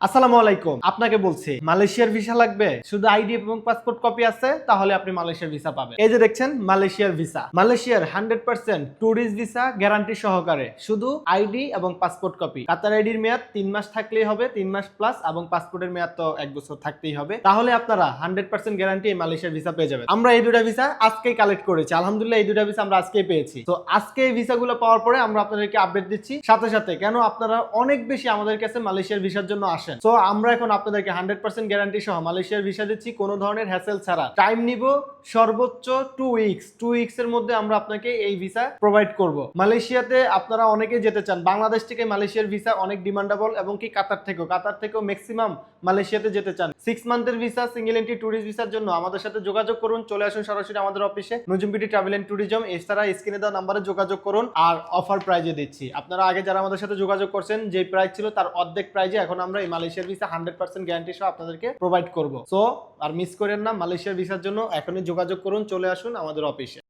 আসসালামু আলাইকুম। আপনাকে বলছি মালয়েশিয়ার ভিসা লাগবে, শুধু আইডি এবং পাসপোর্ট কপি আছে তাহলে আপনি মালয়েশিয়ার ভিসা পাবেন। এই যে দেখছেন মালয়েশিয়ার ভিসা, মালয়েশিয়ার 100% ট্যুরিস্ট ভিসা গ্যারান্টি সহকারে, শুধু আইডি এবং পাসপোর্ট কপি। কাতার আইডির মেয়াদ 3 মাস থাকলেই হবে, 3 মাস প্লাস, এবং পাসপোর্টের মেয়াদ তো 1 বছর থাকতেই হবে। তাহলে আপনারা 100% গ্যারান্টি এই মালয়েশিয়ার ভিসা পেয়ে যাবেন। আমরা এই দুটা ভিসা আজকেই কালেক্ট করেছি, আলহামদুলিল্লাহ এই দুটা ভিসা আমরা আজকেই পেয়েছি। তো আজকে এই ভিসাগুলো পাওয়ার পরে আমরা আপনাদেরকে আপডেট দিচ্ছি সাথে সাথে, কেন আপনারা অনেক বেশি আমাদের কাছে মালয়েশিয়ার ভিসার জন্য আসেন। তো আমরা এখন আপনাদেরকে 100% গ্যারান্টি সহ মালয়েশিয়ার ভিসা দিচ্ছি, কোনো ধরনের হ্যাসেল ছাড়া। টাইম নিব সর্বোচ্চ 2 উইকস। 2 উইকস এর মধ্যে আমরা আপনাকে এই ভিসা প্রোভাইড করব। মালয়েশিয়াতে আপনারা অনেকেই যেতে চান, বাংলাদেশ থেকে মালয়েশিয়ার ভিসা অনেক ডিমান্ডেবল, এবং কি কাতার থেকেও ম্যাক্সিমাম মালয়েশিয়াতে যেতে চান। 6 মান্থের ভিসা, সিঙ্গেল এন্ট্রি ট্যুরিস্ট ভিসার জন্য আমাদের সাথে যোগাযোগ করুন, চলে আসুন সরাসরি আমাদের অফিসে, নজুমবিডি ট্রাভেল এন্ড ট্যুরিজম। এছাড়া স্ক্রিনে দেওয়া নাম্বারে যোগাযোগ করুন, আর অফার প্রাইজে দিচ্ছি। আপনারা আগে যারা আমাদের সাথে যোগাযোগ করছেন, যে প্রাইস ছিল তার অর্ধেক প্রাইজে এখন আমরা এই মালয়েশিয়ার ভিসা 100% গ্যারান্টি সহ আপনাদেরকে প্রোভাইড করব। সো আর মিস করেন না, মালয়েশিয়ার ভিসার জন্য এখনই যোগাযোগ করুন, চলে আসুন আমাদের অফিসে।